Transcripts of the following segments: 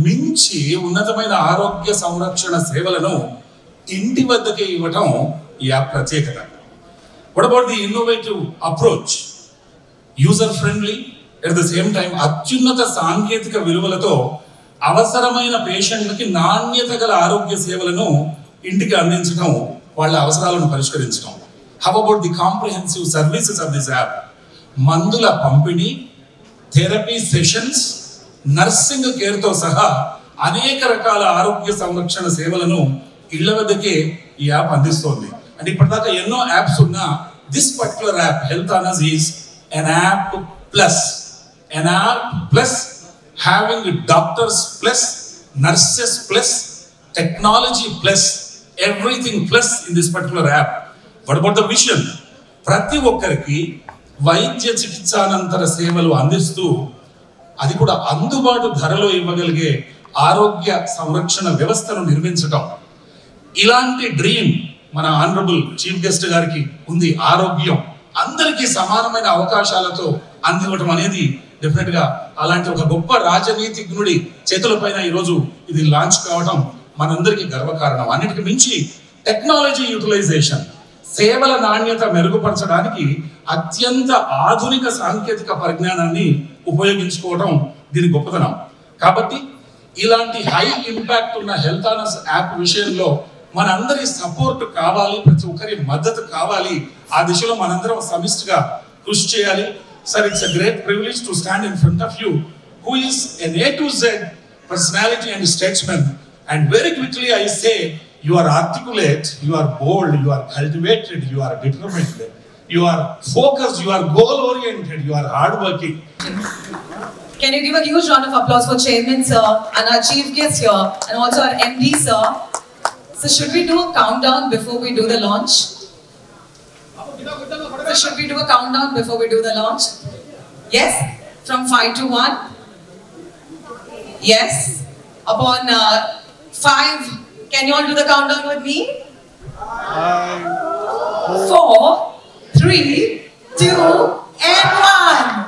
మించి ఉన్నతమైన ఆరోగ్య సంరక్షణ సేవలను ఇంటి వద్దకే ఇవ్వటం ఈ యాప్ ప్రత్యేకత. What about the innovative approach? User friendly, at the same time అత్యున్నత సాంకేతిక విలువలతో అవసరమైన పేషెంట్లకి నాణ్యత గల ఆరోగ్య సేవలను ఇంటికి అందించడం, వాళ్ళ అవసరాలను పరిష్కరించడం. How about the comprehensive services of this app? మందుల పంపిణీ, థెరపీ సెషన్స్, నర్సింగ్ కేర్తో సహా అనేక రకాల ఆరోగ్య సంరక్షణ సేవలను ఇళ్ల వద్దకే ఈ యాప్ అందిస్తోంది. అంటే ఇప్పటిదాకా ఎన్నో యాప్స్ ఉన్నా this particular app health honours is an app plus having doctors plus nurses plus technology plus everything plus in this particular app. What about the vision? ప్రతి ఒక్కరికి వైద్య చికిత్సానంతర సేవలు అందిస్తూ అది కూడా అందుబాటు ధరలో ఇవ్వగలిగే ఆరోగ్య సంరక్షణ వ్యవస్థను నిర్మించటం. ఇలాంటి డ్రీమ్ మన ఆనరబుల్ చీఫ్ గెస్ట్ గారికి ఉంది. ఆరోగ్యం అందరికీ సమానమైన అవకాశాలతో అందివ్వటం అనేది డెఫినెట్ గా అలాంటి ఒక గొప్ప రాజనీతిజ్ఞుడి చేతులపైన ఈరోజు ఇది లాంచ్ కావడం మనందరికీ గర్వకారణం. అన్నిటికీ మించి టెక్నాలజీ యూటిలైజేషన్, సేవల నాణ్యత మెరుగుపరచడానికి అత్యంత ఆధునిక సాంకేతిక పరిజ్ఞానాన్ని ఉపయోగించుకోవడం దీని గొప్పతనం. కాబట్టి ఇలాంటి హై ఇంపాక్ట్ ఉన్న హెల్త్ ఆనర్స్ యాప్ విషయంలో మనందరి సపోర్ట్ కావాలి, ప్రతి ఒక్కరి మద్దతు కావాలి. ఆ దిశలో మనందరం సమిష్టిగా కృషి చేయాలి. Sir, it's a great privilege to stand in front of you who is an A to Z personality and statesman, and very quickly I say you are articulate, you are bold, you are cultivated, you are determined, you are focused, you are goal oriented, you are hardworking. Can you give a huge round of applause for Chairman sir and our chief guest here and also our MD sir. So should we do a countdown before we do the launch? So should we do a countdown before we do the launch? Yes? From 5 to 1? Yes? Upon 5, can you all do the countdown with me? 5, 4, 3, 2, and 1.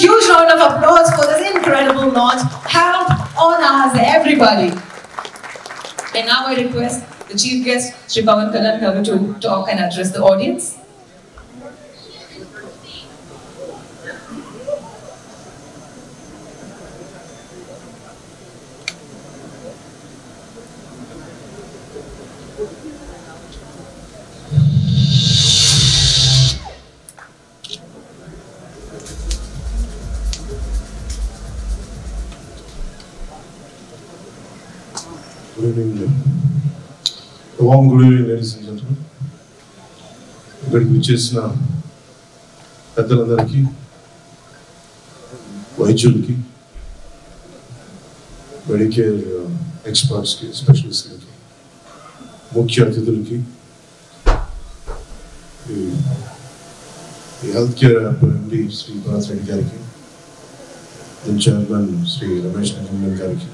Huge round of applause for this incredible launch. Help on us, everybody. And now I request the chief guest, Shri Pawan Kalyan, to talk and address the audience. Good evening. A warm good evening, ladies and gentlemen. ఇక్కడికి వచ్చేసిన పెద్దలందరికీ, వైద్యులకి, Medicare ఎక్స్పర్ట్స్కి, స్పెషలిస్ట్లకి, ముఖ్య అతిథులకి, ఈ health care app ఎండి శ్రీ భరత్ రెడ్డి గారికి, దీని chairman Shri Ramesh Narasimhan గారికి,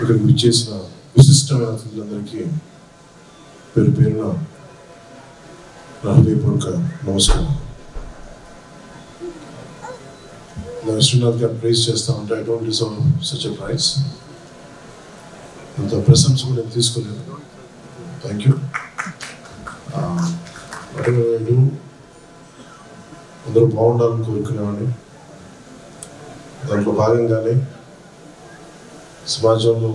ఇక్కడికి వచ్చేసిన విశిష్టమైన అతిథులందరికీ పేరు పేరున నా హృదయపూర్వక నమస్కారం. నా విశ్వనాథ్ గారు ప్రైజ్ చేస్తూ ఉంటే I don't deserve such a prize. అంత ప్రశంస కూడా నేను తీసుకోలేదు. Thank you. అందరూ బాగుండాలని కోరుకునేవాడిని. దాంట్లో భాగంగానే సమాజంలో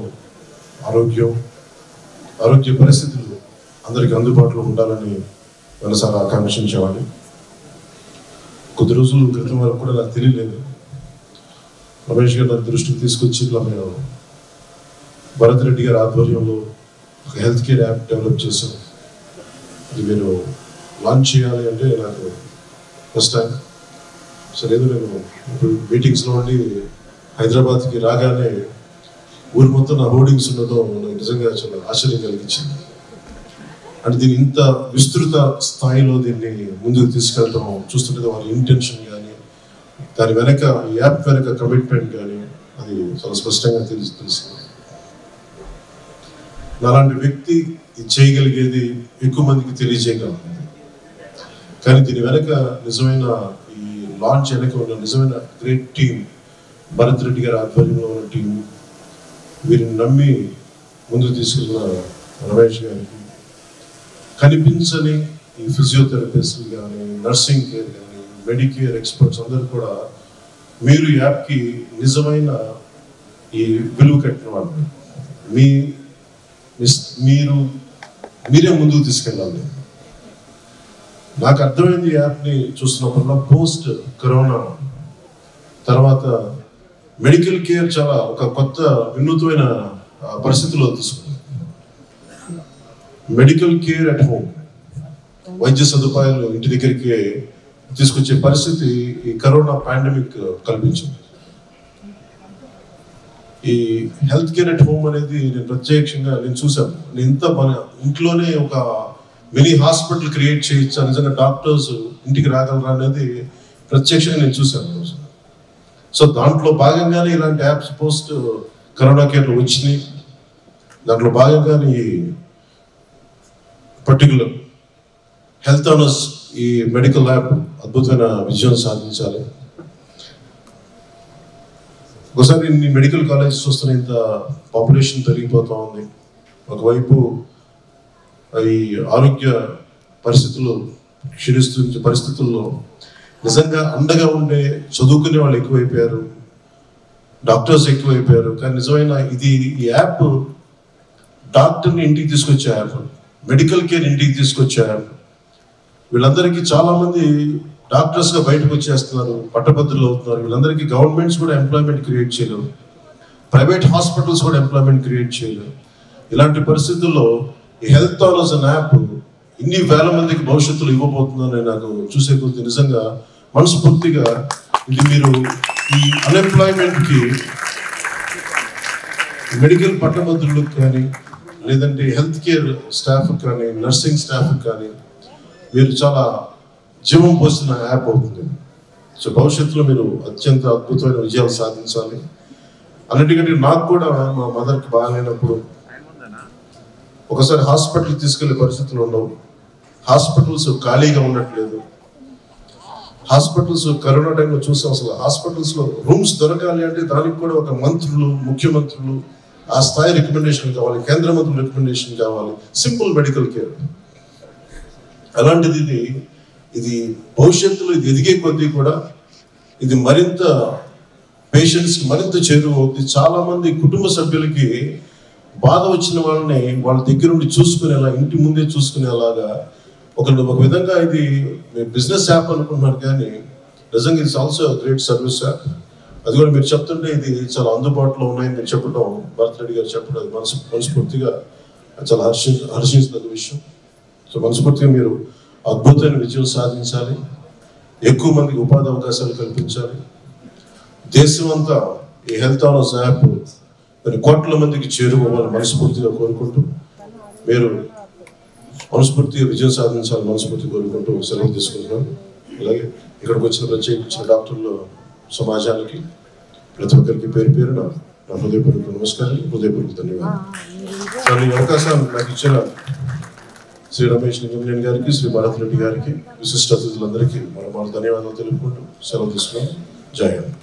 ఆరోగ్య పరిస్థితులు అందరికీ అందుబాటులో ఉండాలని మనసారా ఆకాంక్షించేవాడిని. కొద్ది రోజుల క్రితం వరకు కూడా నాకు తెలియలేదు. రమేష్ గారు నాకు దృష్టికి తీసుకొచ్చి ఇట్లా మేము భరత్ రెడ్డి గారి ఆధ్వర్యంలో ఒక హెల్త్ కేర్ యాప్ డెవలప్ చేసాం. అది మీరు లాంచ్ చేయాలి అంటే నాకు ఫస్ట్ టైం. సరే ఏదో నేను ఇప్పుడు మీటింగ్స్లో ఉండి హైదరాబాద్కి రాగానే ఊరి మొత్తం నా హోర్డింగ్స్ ఉండడం నాకు నిజంగా చాలా ఆశ్చర్యం కలిగించింది. అంటే దీన్ని ఇంత విస్తృత స్థాయిలో దీన్ని ముందుకు తీసుకెళ్ళడం చూస్తుంటే వాళ్ళ ఇంటెన్షన్ కానీ దాని వెనక ఈ యాప్ వెనక కమిట్మెంట్ కానీ అది చాలా స్పష్టంగా తెలిసింది. అలాంటి వ్యక్తి ఇది చేయగలిగేది ఎక్కువ మందికి తెలియజేయగలరు. కానీ దీని వెనక నిజమైన ఈ లాంచ్ వెనక ఉన్న నిజమైన గ్రేట్ టీం, భరత్ రెడ్డి గారి ఆధ్వర్యంలో ఉన్న టీం, వీరిని నమ్మి ముందుకు తీసుకెళ్ళిన రమేష్ గారికి, కనిపించని ఈ ఫిజియోథెరపిస్టులు కానీ, నర్సింగ్ కేర్ కానీ, మెడికేర్ ఎక్స్పర్ట్స్ అందరూ కూడా మీరు యాప్కి నిజమైన ఈ విలువ కట్టిన వాళ్ళు. మీరే ముందుకు తీసుకెళ్ళాలి. నాకు అర్థమైంది ఈ యాప్ని చూస్తున్నప్పుడల్లా పోస్ట్ కరోనా తర్వాత మెడికల్ కేర్ చాలా ఒక కొత్త వినూత్నమైన పరిస్థితిలో తీసుకుంది. మెడికల్ కేర్ అట్ హోమ్, వైద్య సదుపాయాలు ఇంటి దగ్గరికి తీసుకొచ్చే పరిస్థితి ఈ కరోనా పాండమిక్ కల్పించింది. ఈ హెల్త్ కేర్ అట్ హోమ్ అనేది నేను ప్రత్యక్షంగా నేను చూశాను. నేను ఇంత మన ఇంట్లోనే ఒక మినీ హాస్పిటల్ క్రియేట్ చేయొచ్చా, నిజంగా డాక్టర్స్ ఇంటికి రాగలరా అనేది ప్రత్యక్షంగా నేను చూశాను. సో దాంట్లో భాగంగానే ఇలాంటి యాప్స్ పోస్ట్ కరోనా కేర్లు వచ్చినాయి. దాంట్లో భాగంగానే ఈ పర్టికులర్ హెల్త్ ఆనర్స్ ఈ మెడికల్ యాప్ అద్భుతమైన విజయం సాధించాలి. ఒకసారి ఇన్ని మెడికల్ కాలేజెస్ వస్తున్న ఇంత పాపులేషన్ పెరిగిపోతూ ఉంది. ఒకవైపు ఈ ఆరోగ్య పరిస్థితులు క్షీణిస్తున్న పరిస్థితుల్లో నిజంగా అండగా ఉండే చదువుకునే వాళ్ళు ఎక్కువైపోయారు, డాక్టర్స్ ఎక్కువైపోయారు. కానీ నిజమైన ఈ యాప్ డాక్టర్ని ఇంటికి తీసుకొచ్చే యాప్, మెడికల్ కేర్ ఇంటికి తీసుకొచ్చే యాప్. వీళ్ళందరికీ చాలా మంది డాక్టర్స్గా బయటకు వచ్చేస్తున్నారు, పట్టభద్రులు అవుతున్నారు. వీళ్ళందరికీ గవర్నమెంట్స్ కూడా ఎంప్లాయ్మెంట్ క్రియేట్ చేయలేవు, ప్రైవేట్ హాస్పిటల్స్ కూడా ఎంప్లాయ్మెంట్ క్రియేట్ చేయలేవు. ఇలాంటి పరిస్థితుల్లో ఈ హెల్త్ ఆనర్స్ అనే యాప్ ఇన్ని వేల మందికి భవిష్యత్తులో ఇవ్వబోతుందని నాకు చూసే కొద్ది నిజంగా మనస్ఫూర్తిగా ఇది మీరు ఈ అన్ఎంప్లాయ్మెంట్కి మెడికల్ పట్టభద్రులకు కానీ లేదంటే హెల్త్ కేర్ స్టాఫ్ కానీ నర్సింగ్ స్టాఫ్ కానీ మీరు చాలా జీవం పోసిన యాప్ అవుతుంది. సో భవిష్యత్తులో మీరు అత్యంత అద్భుతమైన విజయాలు సాధించాలి. అన్నిటికంటే నాకు కూడా మా మదర్కి బాగాలేనప్పుడు ఒకసారి హాస్పిటల్కి తీసుకెళ్లే పరిస్థితులు ఉండవు, హాస్పిటల్స్ ఖాళీగా ఉండట్లేదు. హాస్పిటల్స్ కరోనా టైంలో చూసాం, అసలు హాస్పిటల్స్లో రూమ్స్ దొరకాలి అంటే దానికి కూడా ఒక మంత్రులు, ముఖ్యమంత్రులు ఆ స్థాయి రికమెండేషన్ కావాలి, కేంద్ర మంత్రులు రికమెండేషన్ కావాలి. సింపుల్ మెడికల్ కేర్ అలాంటిది ఇది భవిష్యత్తులో ఇది ఎదిగే కొద్దీ కూడా ఇది మరింత పేషెంట్స్కి మరింత చేరువవుతుంది. చాలా మంది కుటుంబ సభ్యులకి బాధ వచ్చిన వాళ్ళని వాళ్ళ దగ్గర నుండి చూసుకునేలా, ఇంటి ముందే చూసుకునేలాగా ఒక విధంగా ఇది బిజినెస్ యాప్ అనుకుంటున్నారు, కానీ నిజంగా it's also great service app. అది కూడా మీరు చెప్తుంటే ఇది చాలా అందుబాటులో ఉన్నాయని మీరు చెప్పడం, భరత్ రెడ్డి గారు చెప్పడం, అది మనస్ఫూర్తిగా చాలా హర్షించిన విషయం. సో మనస్ఫూర్తిగా మీరు అద్భుతమైన విజయం సాధించాలి, ఎక్కువ మందికి ఉపాధి అవకాశాలు కల్పించాలి. దేశం అంతా ఈ హెల్త్ ఆనర్స్ యాప్ మరి కోట్ల మందికి చేరుకోవాలని మనస్ఫూర్తిగా కోరుకుంటూ మీరు మనస్ఫూర్తిగా విజయం సాధించాలని మనస్ఫూర్తిగా కోరుకుంటూ సెలవు తీసుకుంటున్నాను. అలాగే ఇక్కడికి వచ్చిన ప్రత్యేకించిన డాక్టర్లు సమాజానికి ప్రతి ఒక్కరికి పేరు పేరున నా హృదయపూర్వక నమస్కారాలు, హృదయపూర్వక ధన్యవాదాలు. ఈ అవకాశాన్ని నాకు ఇచ్చిన శ్రీ రమేష్ నింగమనేని గారికి, శ్రీ భరత్ రెడ్డి గారికి, విశిష్ట అతిథులందరికీ మన ధన్యవాదాలు తెలుపుకుంటూ సెలవు తీసుకున్నాం. జై హింద్.